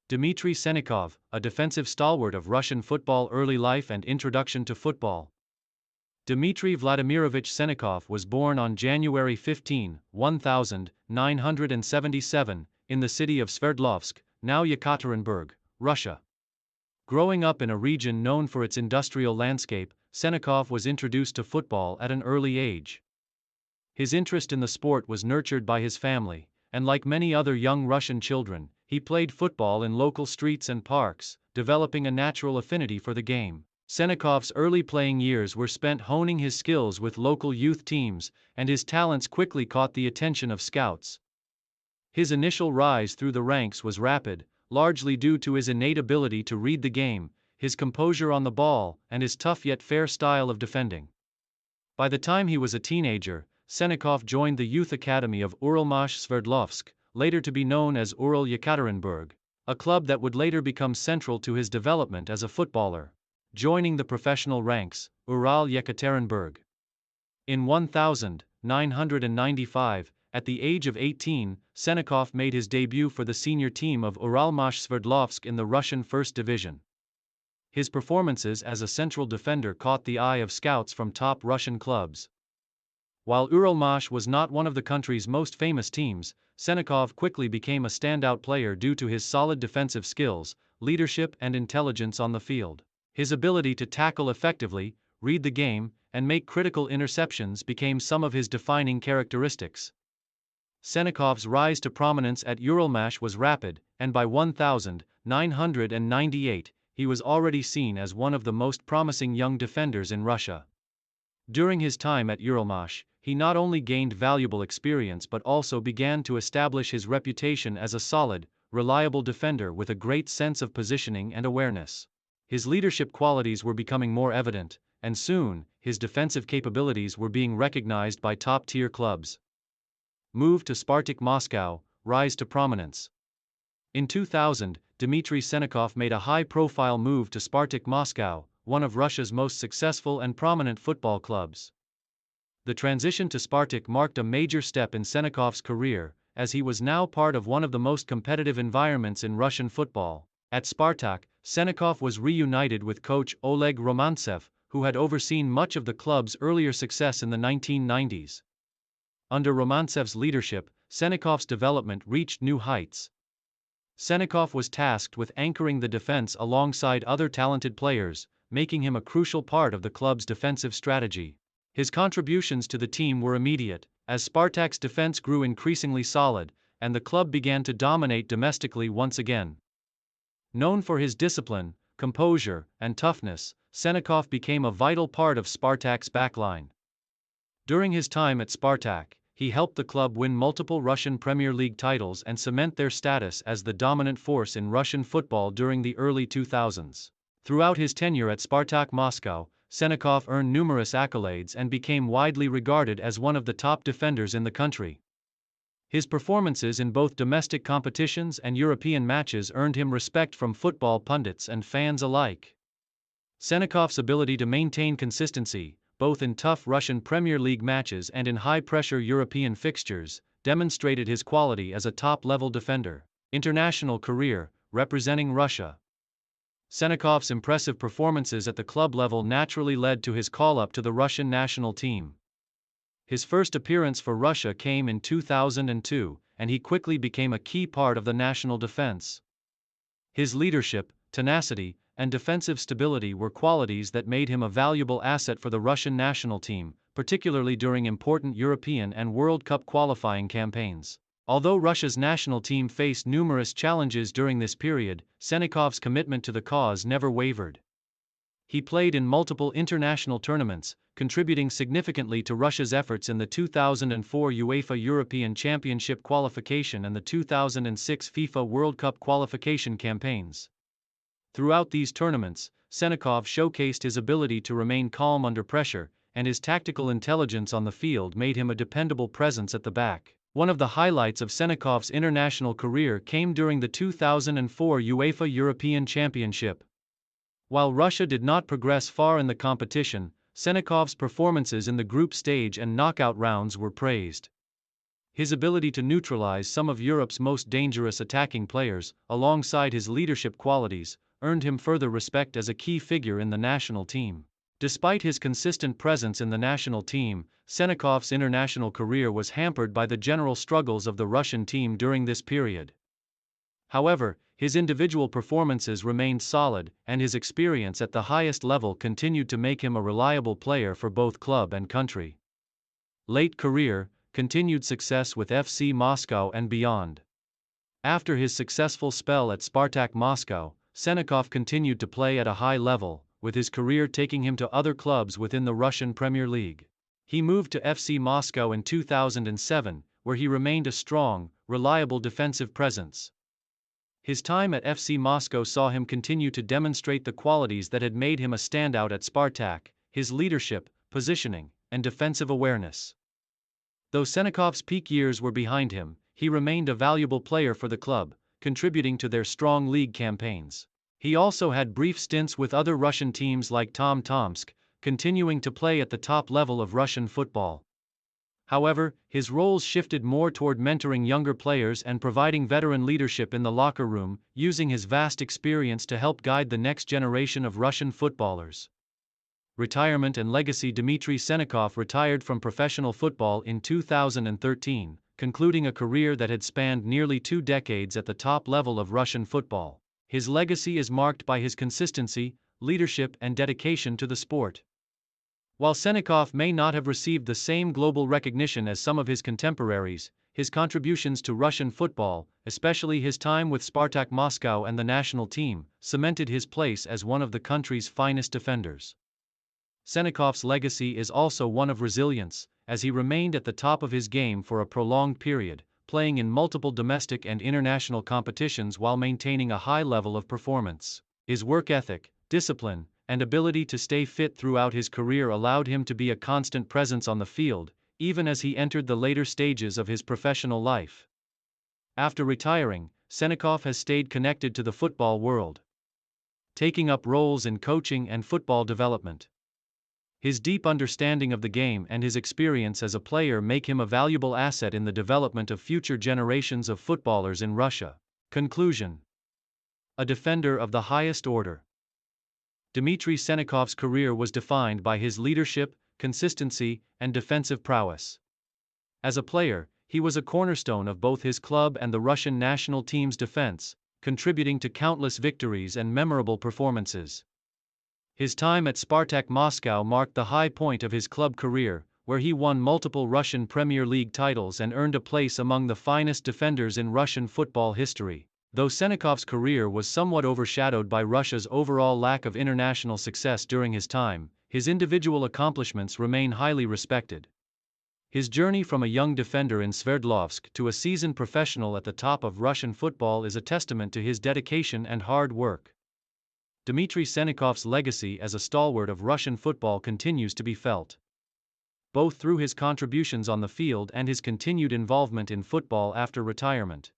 Dmitri Sennikov, a defensive stalwart of Russian football. Early life and introduction to football. Dmitri Vladimirovich Sennikov was born on January 15, 1977, in the city of Sverdlovsk, now Yekaterinburg, Russia. Growing up in a region known for its industrial landscape, Sennikov was introduced to football at an early age. His interest in the sport was nurtured by his family, and like many other young Russian children, he played football in local streets and parks, developing a natural affinity for the game. Sennikov's early playing years were spent honing his skills with local youth teams, and his talents quickly caught the attention of scouts. His initial rise through the ranks was rapid, largely due to his innate ability to read the game, his composure on the ball, and his tough yet fair style of defending. By the time he was a teenager, Sennikov joined the youth academy of Uralmash Sverdlovsk, later to be known as Ural Yekaterinburg, a club that would later become central to his development as a footballer. Joining the professional ranks, Ural Yekaterinburg. In 1995, at the age of 18, Sennikov made his debut for the senior team of Uralmash Sverdlovsk in the Russian First Division. His performances as a central defender caught the eye of scouts from top Russian clubs. While Uralmash was not one of the country's most famous teams, Sennikov quickly became a standout player due to his solid defensive skills, leadership and intelligence on the field. His ability to tackle effectively, read the game, and make critical interceptions became some of his defining characteristics. Sennikov's rise to prominence at Uralmash was rapid, and by 1998, he was already seen as one of the most promising young defenders in Russia. During his time at Uralmash, he not only gained valuable experience but also began to establish his reputation as a solid, reliable defender with a great sense of positioning and awareness. His leadership qualities were becoming more evident, and soon, his defensive capabilities were being recognized by top-tier clubs. Move to Spartak Moscow, rise to prominence. In 2000, Dmitri Sennikov made a high-profile move to Spartak Moscow, one of Russia's most successful and prominent football clubs. The transition to Spartak marked a major step in Sennikov's career, as he was now part of one of the most competitive environments in Russian football. At Spartak, Sennikov was reunited with coach Oleg Romantsev, who had overseen much of the club's earlier success in the 1990s. Under Romantsev's leadership, Sennikov's development reached new heights. Sennikov was tasked with anchoring the defense alongside other talented players, making him a crucial part of the club's defensive strategy. His contributions to the team were immediate, as Spartak's defense grew increasingly solid, and the club began to dominate domestically once again. Known for his discipline, composure, and toughness, Sennikov became a vital part of Spartak's backline. During his time at Spartak, he helped the club win multiple Russian Premier League titles and cement their status as the dominant force in Russian football during the early 2000s. Throughout his tenure at Spartak Moscow, Sennikov earned numerous accolades and became widely regarded as one of the top defenders in the country. His performances in both domestic competitions and European matches earned him respect from football pundits and fans alike. Sennikov's ability to maintain consistency, both in tough Russian Premier League matches and in high-pressure European fixtures, demonstrated his quality as a top-level defender. International career, representing Russia. Sennikov's impressive performances at the club level naturally led to his call-up to the Russian national team. His first appearance for Russia came in 2002, and he quickly became a key part of the national defense. His leadership, tenacity, and defensive stability were qualities that made him a valuable asset for the Russian national team, particularly during important European and World Cup qualifying campaigns. Although Russia's national team faced numerous challenges during this period, Sennikov's commitment to the cause never wavered. He played in multiple international tournaments, contributing significantly to Russia's efforts in the 2004 UEFA European Championship qualification and the 2006 FIFA World Cup qualification campaigns. Throughout these tournaments, Sennikov showcased his ability to remain calm under pressure, and his tactical intelligence on the field made him a dependable presence at the back. One of the highlights of Sennikov's international career came during the 2004 UEFA European Championship. While Russia did not progress far in the competition, Sennikov's performances in the group stage and knockout rounds were praised. His ability to neutralize some of Europe's most dangerous attacking players, alongside his leadership qualities, earned him further respect as a key figure in the national team. Despite his consistent presence in the national team, Sennikov's international career was hampered by the general struggles of the Russian team during this period. However, his individual performances remained solid, and his experience at the highest level continued to make him a reliable player for both club and country. Late career, continued success with FC Moscow and beyond. After his successful spell at Spartak Moscow, Sennikov continued to play at a high level, with his career taking him to other clubs within the Russian Premier League. He moved to FC Moscow in 2007, where he remained a strong, reliable defensive presence. His time at FC Moscow saw him continue to demonstrate the qualities that had made him a standout at Spartak: his leadership, positioning, and defensive awareness. Though Sennikov's peak years were behind him, he remained a valuable player for the club, contributing to their strong league campaigns. He also had brief stints with other Russian teams like Tomsk, continuing to play at the top level of Russian football. However, his roles shifted more toward mentoring younger players and providing veteran leadership in the locker room, using his vast experience to help guide the next generation of Russian footballers. Retirement and legacy: Dmitri Sennikov retired from professional football in 2013, concluding a career that had spanned nearly 2 decades at the top level of Russian football. His legacy is marked by his consistency, leadership, and dedication to the sport. While Sennikov may not have received the same global recognition as some of his contemporaries, his contributions to Russian football, especially his time with Spartak Moscow and the national team, cemented his place as one of the country's finest defenders. Sennikov's legacy is also one of resilience, as he remained at the top of his game for a prolonged period, playing in multiple domestic and international competitions while maintaining a high level of performance. His work ethic, discipline, and ability to stay fit throughout his career allowed him to be a constant presence on the field, even as he entered the later stages of his professional life. After retiring, Sennikov has stayed connected to the football world, taking up roles in coaching and football development. His deep understanding of the game and his experience as a player make him a valuable asset in the development of future generations of footballers in Russia. Conclusion: a defender of the highest order. Dmitri Sennikov's career was defined by his leadership, consistency, and defensive prowess. As a player, he was a cornerstone of both his club and the Russian national team's defense, contributing to countless victories and memorable performances. His time at Spartak Moscow marked the high point of his club career, where he won multiple Russian Premier League titles and earned a place among the finest defenders in Russian football history. Though Sennikov's career was somewhat overshadowed by Russia's overall lack of international success during his time, his individual accomplishments remain highly respected. His journey from a young defender in Sverdlovsk to a seasoned professional at the top of Russian football is a testament to his dedication and hard work. Dmitri Sennikov's legacy as a stalwart of Russian football continues to be felt, both through his contributions on the field and his continued involvement in football after retirement.